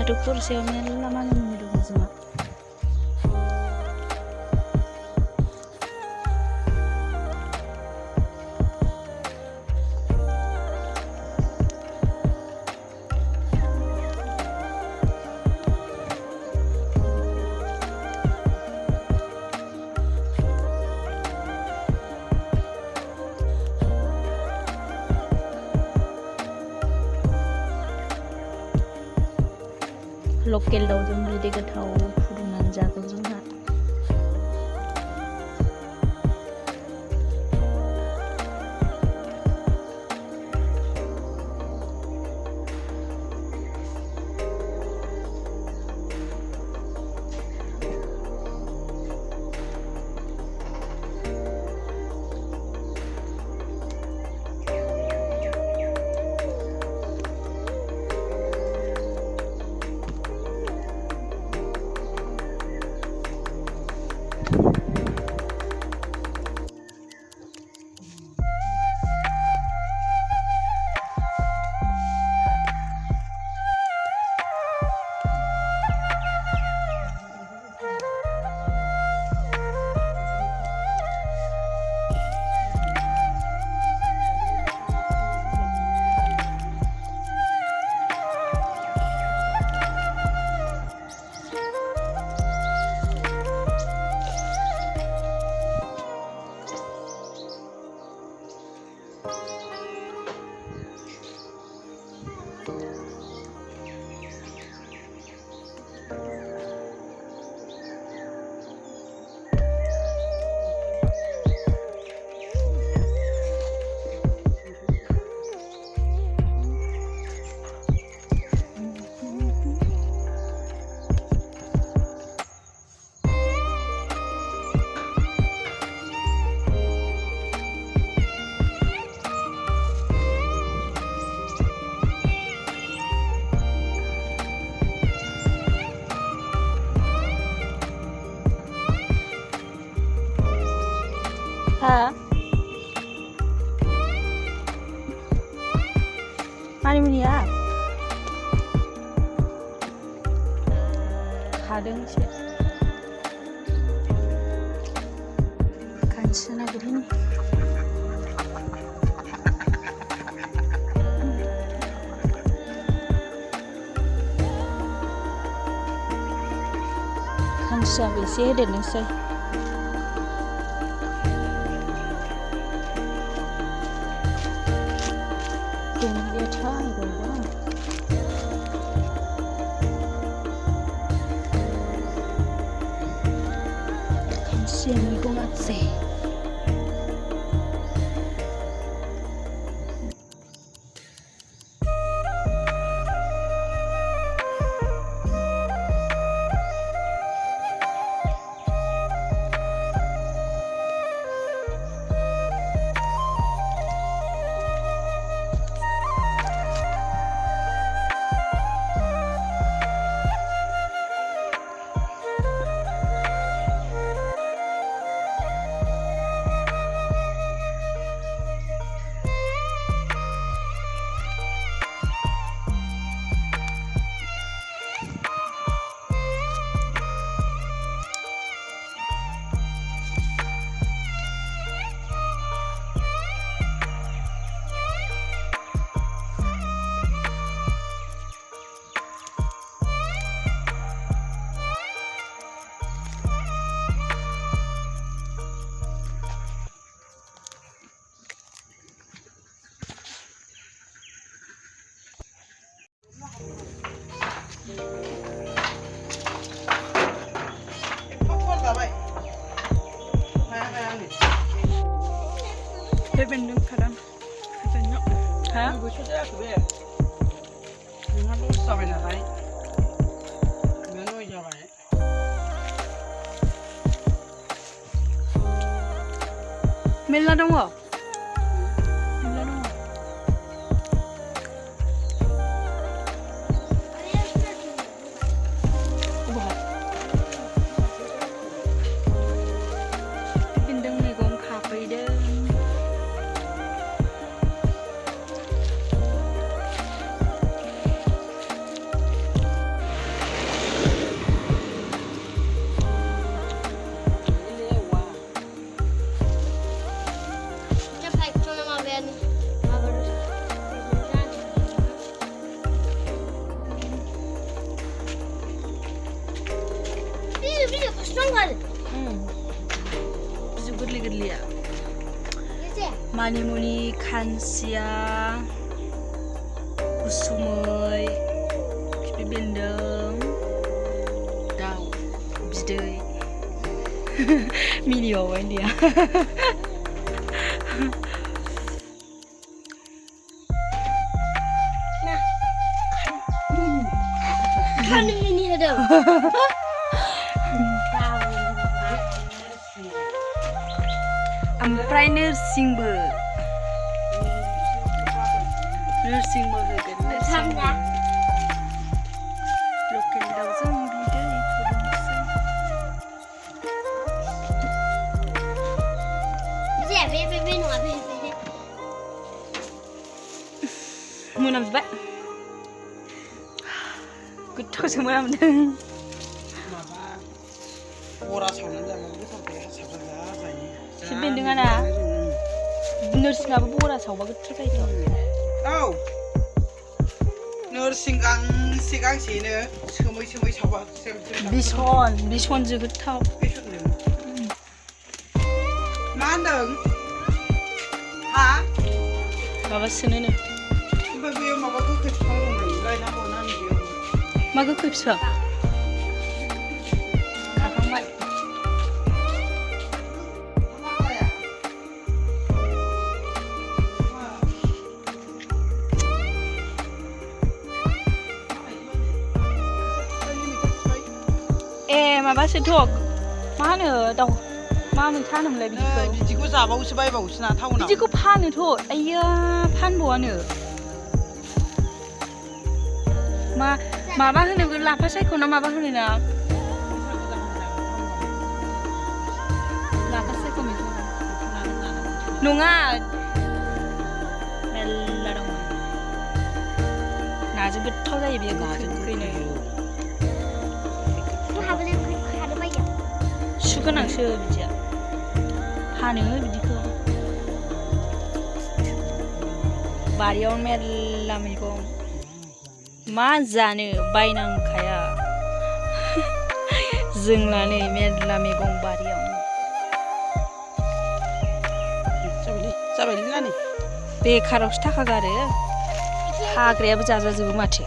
दाथ' खरसेयाव मेरला मानिमुनि दङ जोंहा। लकेल दाउजों बिदै गोथाव फुदुंनानै जागोन जोंहा। Ha? मानिमुनि ya? खादों एसे खानस्रि नागिरहैनि खानस्रियाबो एसे होदेरनोसै। मैगं आसे बेन्दों खादां बेन्दों हा बोसोर जायाखै बे नोंहा लस जाबाय नालाय नोंहा नय जाबाय मेरला दङ मेरला दङ बेन्दों मैगं खाफैदों गोरलैया Mamuni Konse उसुमै खिफि बेन्दों दाउ बिदै मिनिबावबाय उन्दैया खानो मिनि होदों ओमफ्राय नोरसिंबो होगोन लकेल दाउजों बिदै फुदुंनोसै बे नङा बे मोनामजोब्बाय गोथावसो मोनामदों माबा बरा सावनानै जाबाबो गोथाव जायो हारसाफ्रा जायो खिफि बेन्दोंआ ना नोरसिंआबो बरा सावबा गोथाव जायोथ' औ नोरसिं गांसे गांसेनो सोमै सावबा बिसनजो गोथाव मा होनदों हा माबा सोनोनो ओमफ्राय बेयो माबा गोखै बिफां दं नै लायनांगौ ना बेयाव मा गोखै बिफां खाखांबाय माबासोथ' मा होनो दाउ मा मैथा होनोमोनलाय बिदिखौ जाबावोसो बायबावोसो ना टाउनाव बिदिखौ फानोथ' आइया फानबावानो माबा होनो लाफा सायख' ना माबा होनो ना लाफा सायख' मैथा नङा मेल्ला दं नाजों गोथाव जायो बेयो गोखैनो सुगोनांसो बिदिया फानो बिदिखौ बारियाव मेरला मैगं मा जानो बायनांखाया जोंनानै मेरला मैगं बारियाव जाबायलै नानि बेखारावसो थाखा गारो हाग्रायाबो जाजाजोबो माथो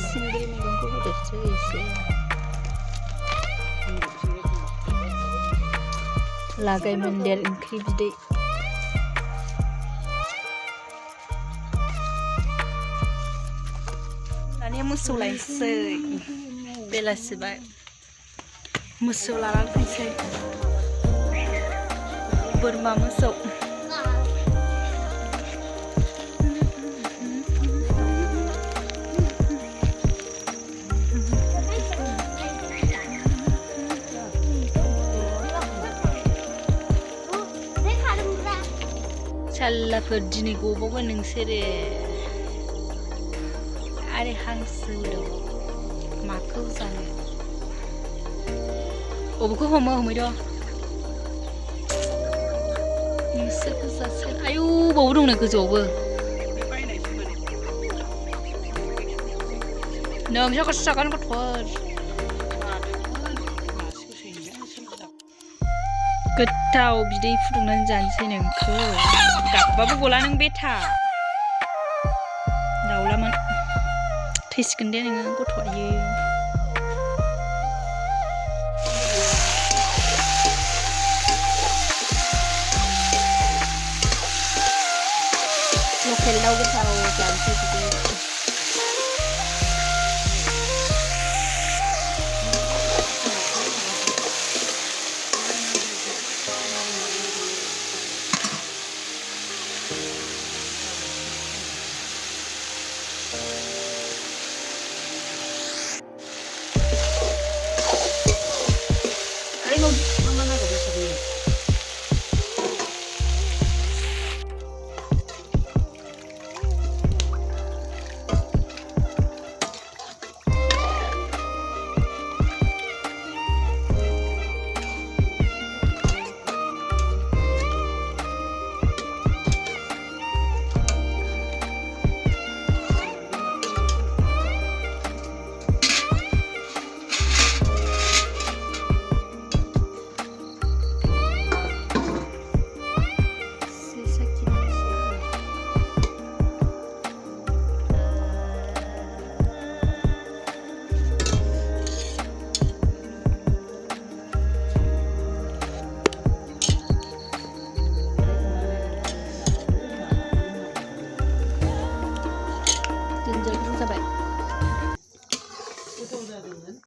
सिंग्रि मैगंखौ होदेरसै एसे लागाय मोनदेर ओंख्रि बिदै दानिया मोसौ लायनोसै बेलासिबाय मोसौ लानानै फैसै बोरमा मोसौ सालाफोर दिनै गबावगोन नोंसोरो आरो हांसो दं माखौ जानो अबेखौ हमैद' नोंसोरखौ जासिगोन आयौ बावबो दं नै गोजौआवबो नोंसोरखौ जागोन गथ'फोर गोथाव बिदै फुदुंनानै जानोसै नोंखौ गाबबाबो गला नों बेथा दाउलामोन थैसिगोन दे नोङो गथ'आयो लकेल दाउ गोथाव जानोसै बिदै